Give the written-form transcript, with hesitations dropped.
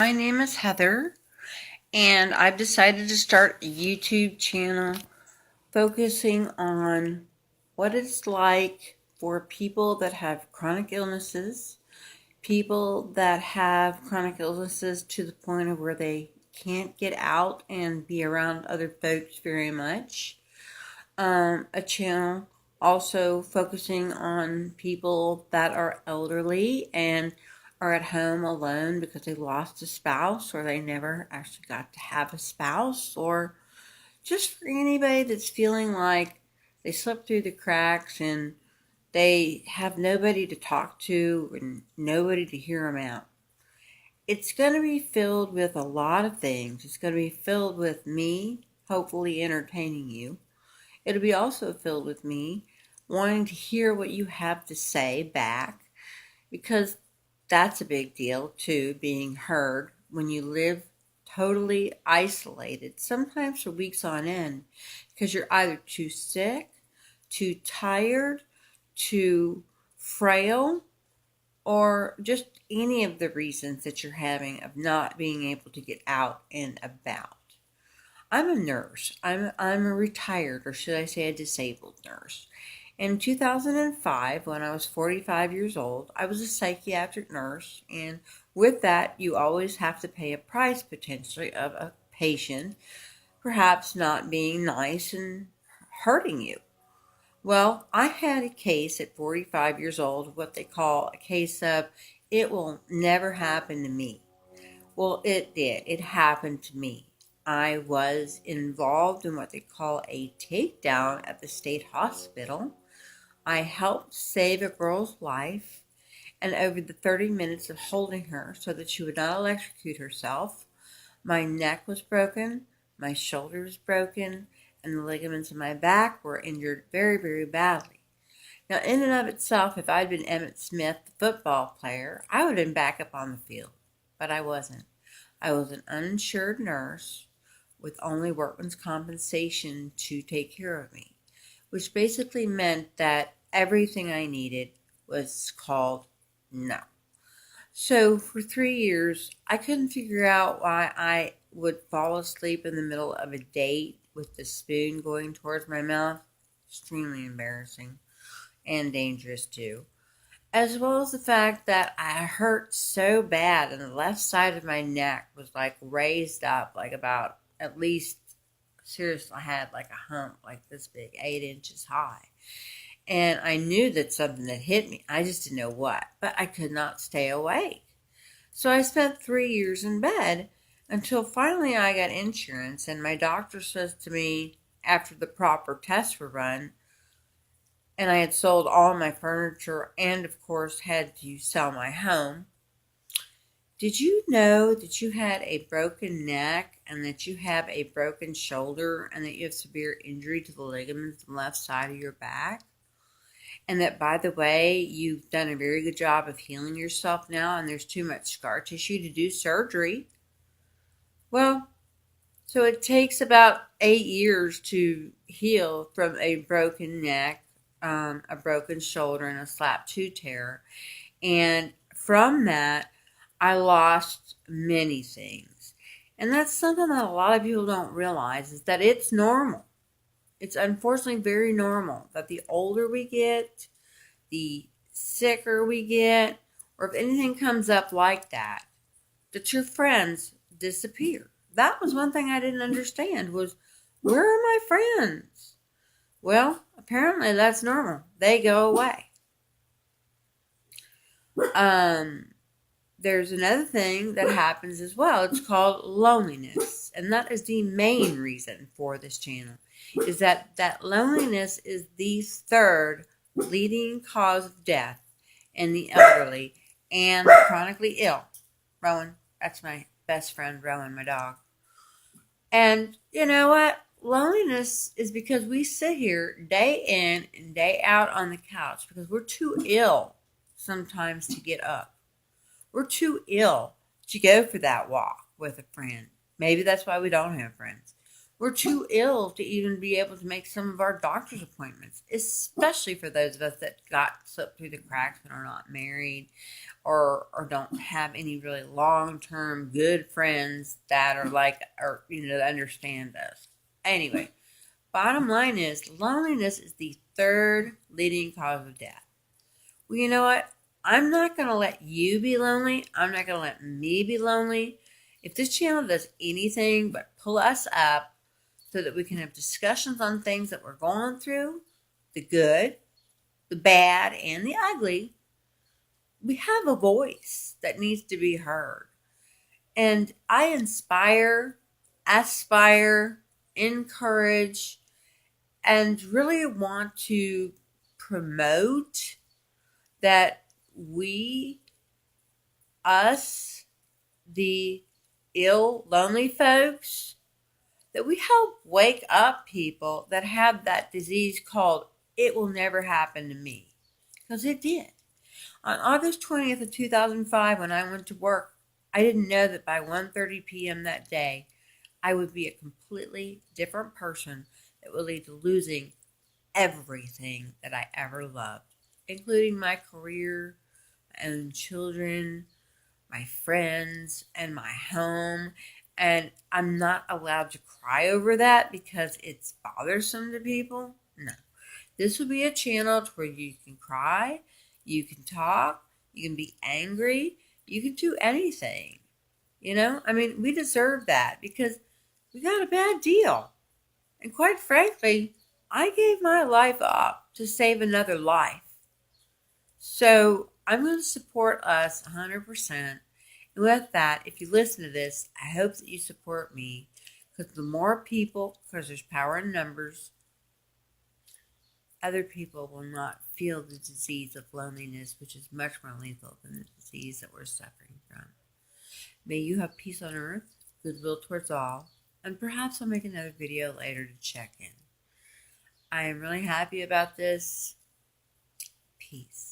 My name is Heather, and I've decided to start a YouTube channel focusing on what it's like for people that have chronic illnesses, people that have chronic illnesses to the point of where they can't get out and be around other folks very much. A channel also focusing on people that are elderly and are at home alone because they lost a spouse or they never actually got to have a spouse, or just for anybody that's feeling like they slipped through the cracks and they have nobody to talk to and nobody to hear them out. It's going to be filled with a lot of things. It's going to be filled with me, hopefully entertaining you. It'll be also filled with me wanting to hear what you have to say back, because that's a big deal too, being heard when you live totally isolated, sometimes for weeks on end, because you're either too sick, too tired, too frail, or just any of the reasons that you're having of not being able to get out and about. I'm a nurse. I'm a retired, or should I say a disabled nurse. In 2005, when I was 45 years old, I was a psychiatric nurse, and with that, you always have to pay a price potentially of a patient perhaps not being nice and hurting you. Well, I had a case at 45 years old, what they call a case of it will never happen to me. Well, it did. It happened to me. I was involved in what they call a takedown at the state hospital. I helped save a girl's life, and over the 30 minutes of holding her so that she would not electrocute herself, my neck was broken, my shoulder was broken, and the ligaments in my back were injured very, very badly. Now, in and of itself, if I'd been Emmitt Smith, the football player, I would have been back up on the field, but I wasn't. I was an uninsured nurse with only workman's compensation to take care of me, which basically meant that everything I needed was called no. So for 3 years, I couldn't figure out why I would fall asleep in the middle of a date with the spoon going towards my mouth. Extremely embarrassing and dangerous too. As well as the fact that I hurt so bad and the left side of my neck was like raised up like about at least, seriously, I had like a hump like this big, 8 inches high. And I knew that something had hit me. I just didn't know what. But I could not stay awake. So I spent 3 years in bed until finally I got insurance. And my doctor says to me, after the proper tests were run, and I had sold all my furniture and, of course, had to sell my home, did you know that you had a broken neck and that you have a broken shoulder and that you have severe injury to the ligaments on the left side of your back? And that, by the way, you've done a very good job of healing yourself now and there's too much scar tissue to do surgery. Well, so it takes about 8 years to heal from a broken neck, a broken shoulder, and a slap tooth tear. And from that, I lost many things. And that's something that a lot of people don't realize, is that it's normal. It's unfortunately very normal that the older we get, the sicker we get, or if anything comes up like that your friends disappear. That was one thing I didn't understand was, where are my friends? Well, apparently that's normal. They go away. There's another thing that happens as well. It's called loneliness. And that is the main reason for this channel, is that loneliness is the third leading cause of death in the elderly and chronically ill. Rowan, that's my best friend, Rowan, my dog. And you know what? Loneliness is because we sit here day in and day out on the couch because we're too ill sometimes to get up. We're too ill to go for that walk with a friend. Maybe that's why we don't have friends. We're too ill to even be able to make some of our doctor's appointments, especially for those of us that got slipped through the cracks and are not married or don't have any really long-term good friends that are like, or, that understand us. Anyway, bottom line is loneliness is the third leading cause of death. Well, you know what? I'm not going to let you be lonely. I'm not going to let me be lonely. If this channel does anything but pull us up so that we can have discussions on things that we're going through, the good, the bad, and the ugly, we have a voice that needs to be heard. And I inspire, aspire, encourage, and really want to promote that us, the ill, lonely folks, that we help wake up people that have that disease called "it will never happen to me," because it did. On August 20th of 2005, when I went to work, I didn't know that by 1:30 p.m. that day, I would be a completely different person that would lead to losing everything that I ever loved, including my career, my own children, my friends, and my home. And I'm not allowed to cry over that because it's bothersome to people. No. This would be a channel where you can cry, you can talk, you can be angry, you can do anything. We deserve that because we got a bad deal. And quite frankly, I gave my life up to save another life. So I'm going to support us 100%. And with that, if you listen to this, I hope that you support me, because the more people, because there's power in numbers, other people will not feel the disease of loneliness, which is much more lethal than the disease that we're suffering from. May you have peace on earth, goodwill towards all, and perhaps I'll make another video later to check in. I am really happy about this. Peace.